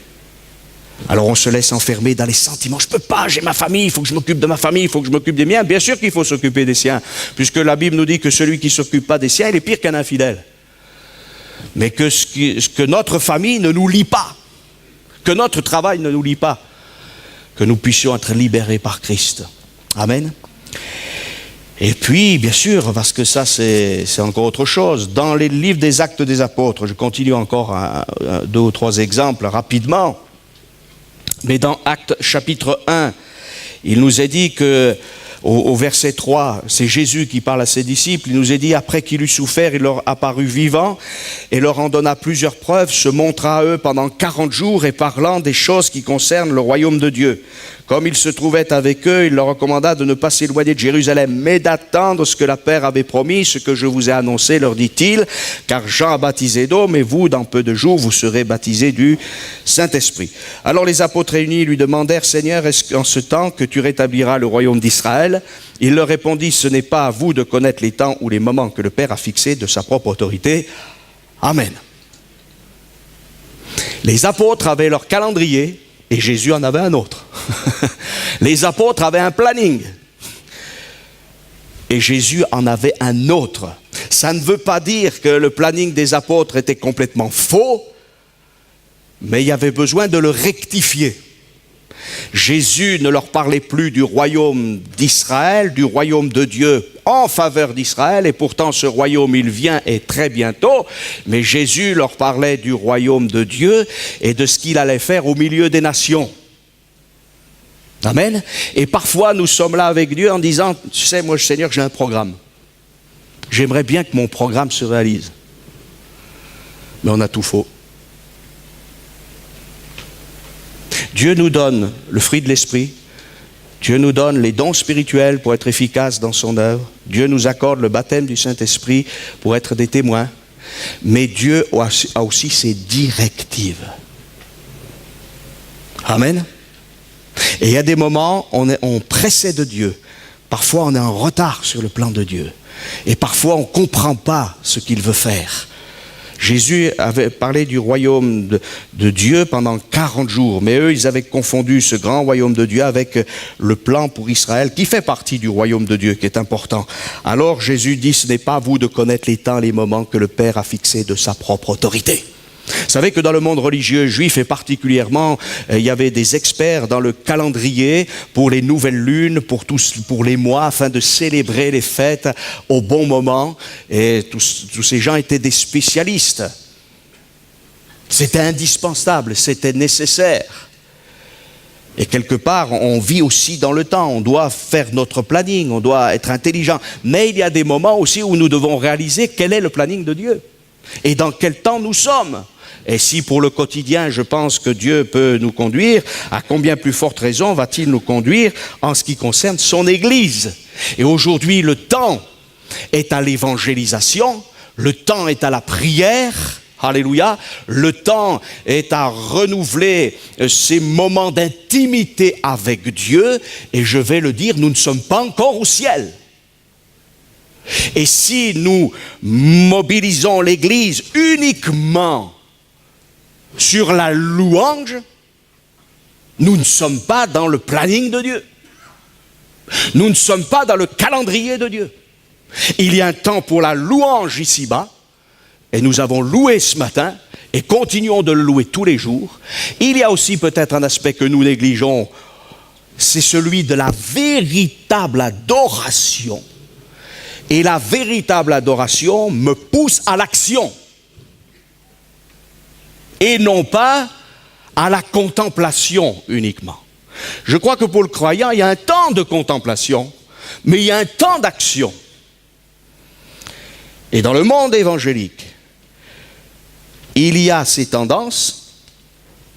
Alors on se laisse enfermer dans les sentiments. Je ne peux pas, j'ai ma famille, il faut que je m'occupe de ma famille, il faut que je m'occupe des miens. Bien sûr qu'il faut s'occuper des siens, puisque la Bible nous dit que celui qui ne s'occupe pas des siens, il est pire qu'un infidèle. Mais que notre famille ne nous lie pas, que notre travail ne nous lie pas, que nous puissions être libérés par Christ. Amen. Et puis, bien sûr, parce que ça c'est encore autre chose, dans les livres des Actes des Apôtres, je continue encore 2 ou 3 exemples rapidement. Mais dans Actes chapitre 1, il nous est dit que, au verset 3, c'est Jésus qui parle à ses disciples, il nous est dit, après qu'il eut souffert, il leur apparut vivant et leur en donna plusieurs preuves, se montra à eux pendant 40 jours et parlant des choses qui concernent le royaume de Dieu. Comme il se trouvait avec eux, il leur recommanda de ne pas s'éloigner de Jérusalem, mais d'attendre ce que la Père avait promis, ce que je vous ai annoncé, leur dit-il, car Jean a baptisé d'eau, mais vous, dans peu de jours, vous serez baptisés du Saint-Esprit. Alors les apôtres réunis lui demandèrent, Seigneur, est-ce qu'en ce temps que tu rétabliras le royaume d'Israël? Il leur répondit, ce n'est pas à vous de connaître les temps ou les moments que le Père a fixés de sa propre autorité. Amen. Les apôtres avaient leur calendrier, et Jésus en avait un autre. Les apôtres avaient un planning. Et Jésus en avait un autre. Ça ne veut pas dire que le planning des apôtres était complètement faux, mais il y avait besoin de le rectifier. Jésus ne leur parlait plus du royaume d'Israël, du royaume de Dieu en faveur d'Israël, et pourtant ce royaume il vient et très bientôt, mais Jésus leur parlait du royaume de Dieu et de ce qu'il allait faire au milieu des nations. Amen. Et parfois, nous sommes là avec Dieu en disant, tu sais, moi, Seigneur, j'ai un programme. J'aimerais bien que mon programme se réalise. Mais on a tout faux. Dieu nous donne le fruit de l'esprit. Dieu nous donne les dons spirituels pour être efficaces dans son œuvre. Dieu nous accorde le baptême du Saint-Esprit pour être des témoins. Mais Dieu a aussi ses directives. Amen. Et il y a des moments, on précède Dieu. Parfois, on est en retard sur le plan de Dieu. Et parfois, on ne comprend pas ce qu'il veut faire. Jésus avait parlé du royaume de Dieu pendant 40 jours. Mais eux, ils avaient confondu ce grand royaume de Dieu avec le plan pour Israël, qui fait partie du royaume de Dieu, qui est important. Alors Jésus dit, ce n'est pas à vous de connaître les temps, les moments que le Père a fixés de sa propre autorité. Vous savez que dans le monde religieux juif et particulièrement, il y avait des experts dans le calendrier pour les nouvelles lunes, pour les mois, afin de célébrer les fêtes au bon moment. Et tous ces gens étaient des spécialistes. C'était indispensable, c'était nécessaire. Et quelque part, on vit aussi dans le temps. On doit faire notre planning, on doit être intelligent. Mais il y a des moments aussi où nous devons réaliser quel est le planning de Dieu. Et dans quel temps nous sommes. Et si pour le quotidien, je pense que Dieu peut nous conduire, à combien plus forte raison va-t-il nous conduire en ce qui concerne son Église? Et aujourd'hui, le temps est à l'évangélisation, le temps est à la prière, alléluia, le temps est à renouveler ces moments d'intimité avec Dieu, et je vais le dire, nous ne sommes pas encore au ciel. Et si nous mobilisons l'Église uniquement sur la louange, nous ne sommes pas dans le planning de Dieu. Nous ne sommes pas dans le calendrier de Dieu. Il y a un temps pour la louange ici-bas, et nous avons loué ce matin, et continuons de le louer tous les jours. Il y a aussi peut-être un aspect que nous négligeons, c'est celui de la véritable adoration. Et la véritable adoration me pousse à l'action. Et non pas à la contemplation uniquement. Je crois que pour le croyant, il y a un temps de contemplation, mais il y a un temps d'action. Et dans le monde évangélique, il y a ces tendances,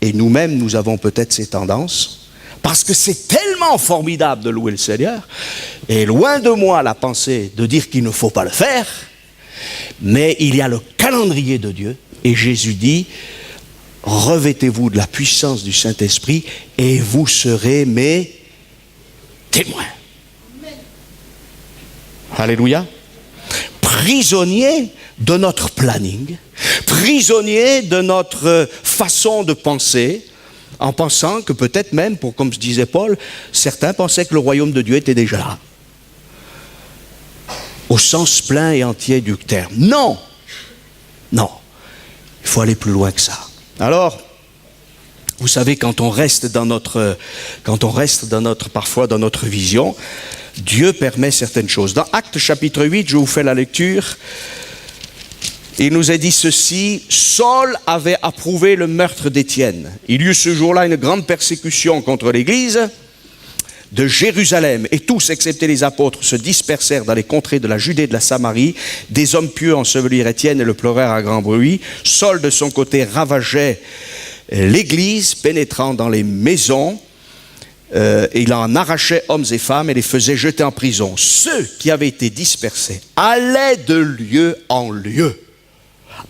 et nous-mêmes, nous avons peut-être ces tendances, parce que c'est tellement formidable de louer le Seigneur, et loin de moi la pensée de dire qu'il ne faut pas le faire, mais il y a le calendrier de Dieu, et Jésus dit, revêtez-vous de la puissance du Saint-Esprit et vous serez mes témoins. Amen. Alléluia. Prisonniers de notre planning, prisonniers de notre façon de penser, en pensant que peut-être même, comme disait Paul, certains pensaient que le royaume de Dieu était déjà là. Au sens plein et entier du terme. Non, non, il faut aller plus loin que ça. Alors, vous savez, quand on reste parfois dans notre vision, Dieu permet certaines choses. Dans Actes chapitre 8, je vous fais la lecture. Il nous est dit ceci, Saul avait approuvé le meurtre d'Étienne. Il y eut ce jour-là une grande persécution contre l'Église de Jérusalem. Et tous, excepté les apôtres, se dispersèrent dans les contrées de la Judée et de la Samarie. Des hommes pieux ensevelirent Étienne et le pleurèrent à grand bruit. Saul, de son côté, ravageait l'Église, pénétrant dans les maisons. Il en arrachait hommes et femmes et les faisait jeter en prison. Ceux qui avaient été dispersés allaient de lieu en lieu,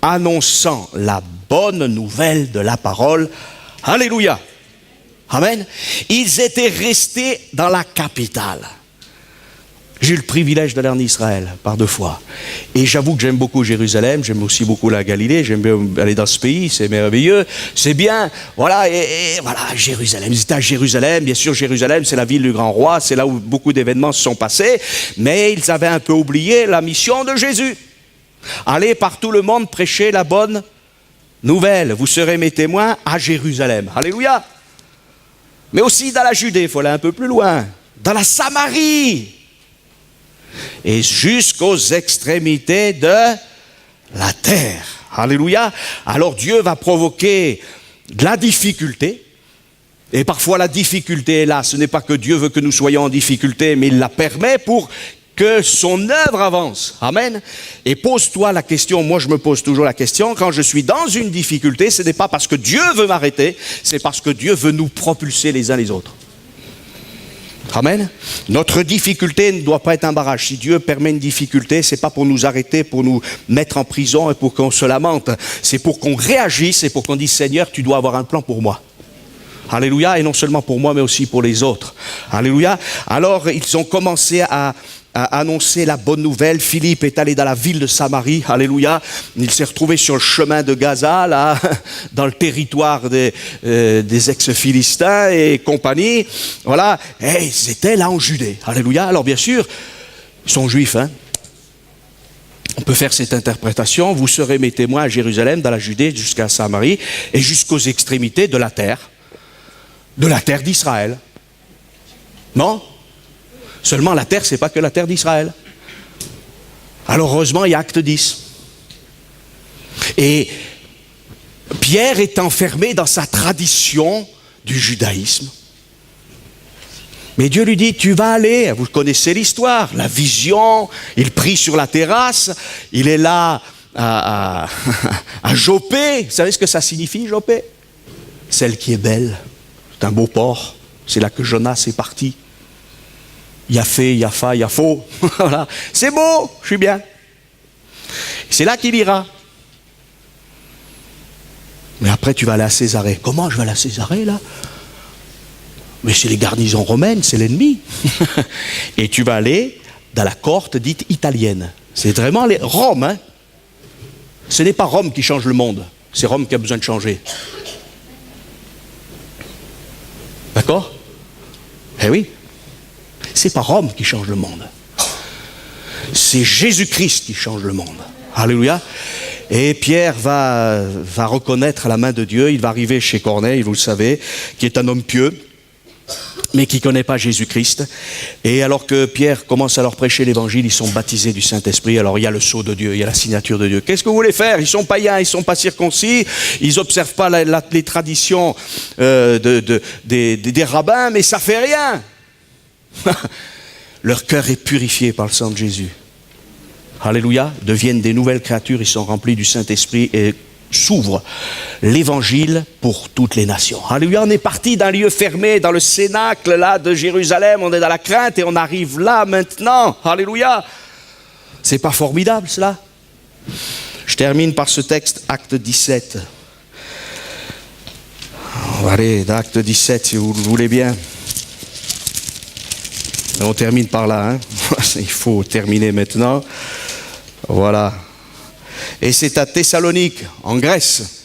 annonçant la bonne nouvelle de la parole. Alléluia. Amen. Ils étaient restés dans la capitale. J'ai eu le privilège d'aller en Israël par 2 fois. Et j'avoue que j'aime beaucoup Jérusalem, j'aime aussi beaucoup la Galilée, j'aime bien aller dans ce pays, c'est merveilleux, c'est bien. Voilà, et voilà, Jérusalem. Ils étaient à Jérusalem, bien sûr, Jérusalem, c'est la ville du grand roi, c'est là où beaucoup d'événements se sont passés, mais ils avaient un peu oublié la mission de Jésus. Allez par tout le monde prêcher la bonne nouvelle. Vous serez mes témoins à Jérusalem. Alléluia. Mais aussi dans la Judée, il faut aller un peu plus loin. Dans la Samarie. Et jusqu'aux extrémités de la terre. Alléluia. Alors Dieu va provoquer de la difficulté. Et parfois la difficulté est là. Ce n'est pas que Dieu veut que nous soyons en difficulté, mais il la permet pour que son œuvre avance. Amen. Et pose-toi la question, moi je me pose toujours la question, quand je suis dans une difficulté, ce n'est pas parce que Dieu veut m'arrêter, c'est parce que Dieu veut nous propulser les uns les autres. Amen. Notre difficulté ne doit pas être un barrage. Si Dieu permet une difficulté, c'est pas pour nous arrêter, pour nous mettre en prison et pour qu'on se lamente. C'est pour qu'on réagisse et pour qu'on dise, Seigneur, tu dois avoir un plan pour moi. Alléluia. Et non seulement pour moi, mais aussi pour les autres. Alléluia. Alors, ils ont commencé à annoncer la bonne nouvelle. Philippe est allé dans la ville de Samarie. Alléluia. Il s'est retrouvé sur le chemin de Gaza, là, dans le territoire des ex-Philistins et compagnie. Voilà. Et ils étaient là en Judée. Alléluia. Alors, bien sûr, ils sont juifs, hein. On peut faire cette interprétation. Vous serez mes témoins à Jérusalem, dans la Judée, jusqu'à Samarie, et jusqu'aux extrémités de la terre d'Israël. Non? Seulement la terre, c'est pas que la terre d'Israël. Alors heureusement, il y a Acte 10. Et Pierre est enfermé dans sa tradition du judaïsme. Mais Dieu lui dit, tu vas aller, vous connaissez l'histoire, la vision, il prie sur la terrasse, il est là à Joppé. Vous savez ce que ça signifie, Joppé? Celle qui est belle. C'est un beau port. C'est là que Jonas est parti. Yaphé, Yafa, Yafo. Voilà. C'est beau, je suis bien. C'est là qu'il ira. Mais après, tu vas aller à Césarée. Comment je vais aller à Césarée, là? Mais c'est les garnisons romaines, c'est l'ennemi. Et tu vas aller dans la cohorte dite italienne. C'est vraiment Rome, hein? Ce n'est pas Rome qui change le monde. C'est Rome qui a besoin de changer. D'accord? Eh oui. C'est pas Rome qui change le monde. C'est Jésus-Christ qui change le monde. Alléluia. Et Pierre va reconnaître la main de Dieu. Il va arriver chez Corneille, vous le savez, qui est un homme pieux, mais qui ne connaît pas Jésus-Christ. Et alors que Pierre commence à leur prêcher l'évangile, ils sont baptisés du Saint-Esprit. Alors il y a le sceau de Dieu, il y a la signature de Dieu. Qu'est-ce que vous voulez faire? Ils sont païens, ils ne sont pas circoncis, ils n'observent pas les traditions des rabbins, mais ça ne fait rien. Leur cœur est purifié par le sang de Jésus. Alléluia. Deviennent des nouvelles créatures, ils sont remplis du Saint-Esprit et s'ouvre l'évangile pour toutes les nations. Alléluia, on est parti d'un lieu fermé dans le cénacle là de Jérusalem, on est dans la crainte et on arrive là maintenant. Alléluia. C'est pas formidable cela? Je termine par ce texte, Acte 17. On va aller dans Acte 17 si vous le voulez bien. Et on termine par là, hein. Il faut terminer maintenant. Voilà. Et c'est à Thessalonique, en Grèce.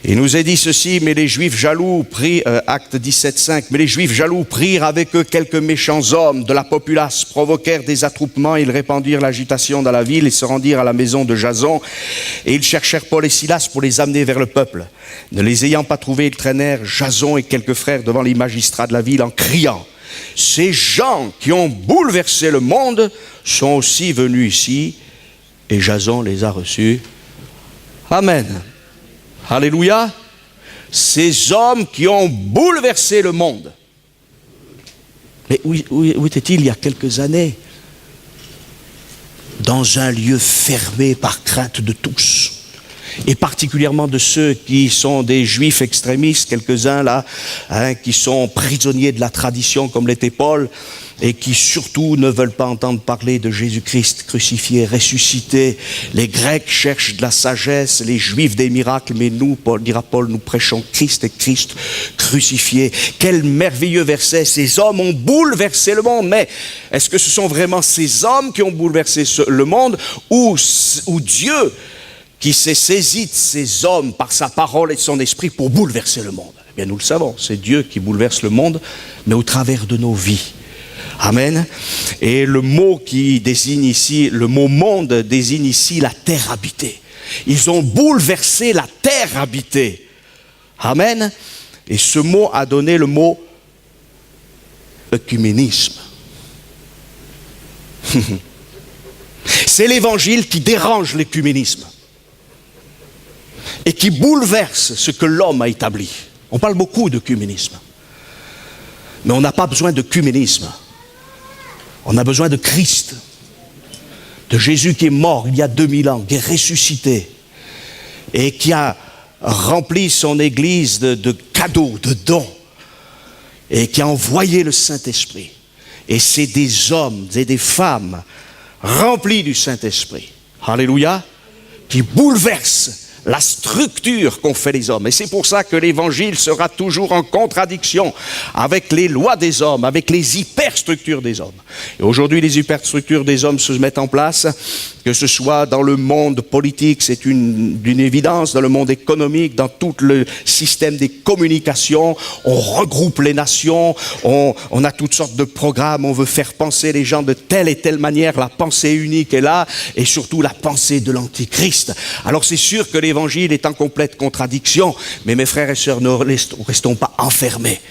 Il nous est dit ceci, mais les Juifs jaloux prirent, Acte 17,5, mais les Juifs jaloux prirent avec eux quelques méchants hommes de la populace, provoquèrent des attroupements, ils répandirent l'agitation dans la ville et se rendirent à la maison de Jason. Et ils cherchèrent Paul et Silas pour les amener vers le peuple. Ne les ayant pas trouvés, ils traînèrent Jason et quelques frères devant les magistrats de la ville en criant. Ces gens qui ont bouleversé le monde sont aussi venus ici et Jason les a reçus. Amen. Alléluia. Ces hommes qui ont bouleversé le monde. Mais où était-il il y a quelques années? Dans un lieu fermé par crainte de tous. Et particulièrement de ceux qui sont des juifs extrémistes, quelques-uns là, hein, qui sont prisonniers de la tradition comme l'était Paul, et qui surtout ne veulent pas entendre parler de Jésus-Christ crucifié, ressuscité. Les Grecs cherchent de la sagesse, les Juifs des miracles, mais nous, dira Paul, nous prêchons Christ et Christ crucifié. Quel merveilleux verset! Ces hommes ont bouleversé le monde, mais est-ce que ce sont vraiment ces hommes qui ont bouleversé le monde, ou Dieu qui s'est saisi de ces hommes par sa parole et de son esprit pour bouleverser le monde? Eh bien, nous le savons, c'est Dieu qui bouleverse le monde, mais au travers de nos vies. Amen. Et le mot qui désigne ici, le mot monde désigne ici la terre habitée. Ils ont bouleversé la terre habitée. Amen. Et ce mot a donné le mot œcuménisme. C'est l'évangile qui dérange l'œcuménisme et qui bouleverse ce que l'homme a établi. On parle beaucoup d'œcuménisme. Mais on n'a pas besoin d'œcuménisme. On a besoin de Christ, de Jésus qui est mort il y a 2000 ans, qui est ressuscité et qui a rempli son Église de cadeaux, de dons et qui a envoyé le Saint-Esprit. Et c'est des hommes et des femmes remplis du Saint-Esprit, alléluia, qui bouleversent la structure qu'ont fait les hommes. Et c'est pour ça que l'Évangile sera toujours en contradiction avec les lois des hommes, avec les hyperstructures des hommes. Et aujourd'hui, les hyperstructures des hommes se mettent en place, que ce soit dans le monde politique, c'est d'une évidence, dans le monde économique, dans tout le système des communications. On regroupe les nations, on a toutes sortes de programmes, on veut faire penser les gens de telle et telle manière, la pensée unique est là, et surtout la pensée de l'Antichrist. Alors c'est sûr que l'Évangile est en complète contradiction, mais mes frères et sœurs, ne restons pas enfermés.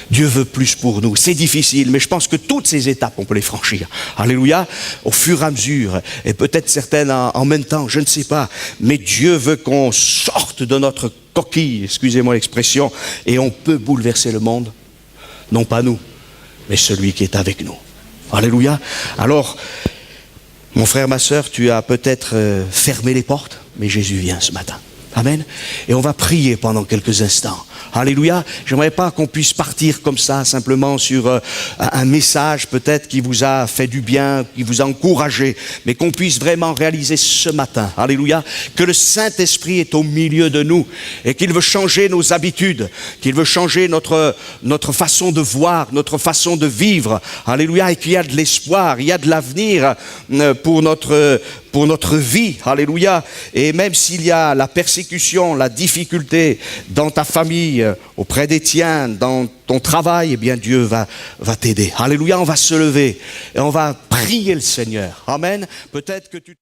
Dieu veut plus pour nous. C'est difficile, mais je pense que toutes ces étapes, on peut les franchir. Alléluia, au fur et à mesure, et peut-être certaines en même temps, je ne sais pas. Mais Dieu veut qu'on sorte de notre coquille, excusez-moi l'expression, et on peut bouleverser le monde. Non pas nous, mais celui qui est avec nous. Alléluia. Alors, mon frère, ma sœur, tu as peut-être fermé les portes, mais Jésus vient ce matin. Amen. Et on va prier pendant quelques instants. Alléluia. J'aimerais pas qu'on puisse partir comme ça, simplement sur un message peut-être qui vous a fait du bien, qui vous a encouragé, mais qu'on puisse vraiment réaliser ce matin, alléluia, que le Saint-Esprit est au milieu de nous et qu'il veut changer nos habitudes, qu'il veut changer notre façon de voir, notre façon de vivre. Alléluia. Et qu'il y a de l'espoir, il y a de l'avenir pour notre vie, alléluia. Et même s'il y a la persécution, la difficulté dans ta famille, auprès des tiens, dans ton travail, eh bien Dieu va t'aider. Alléluia, on va se lever et on va prier le Seigneur. Amen. Peut-être que tu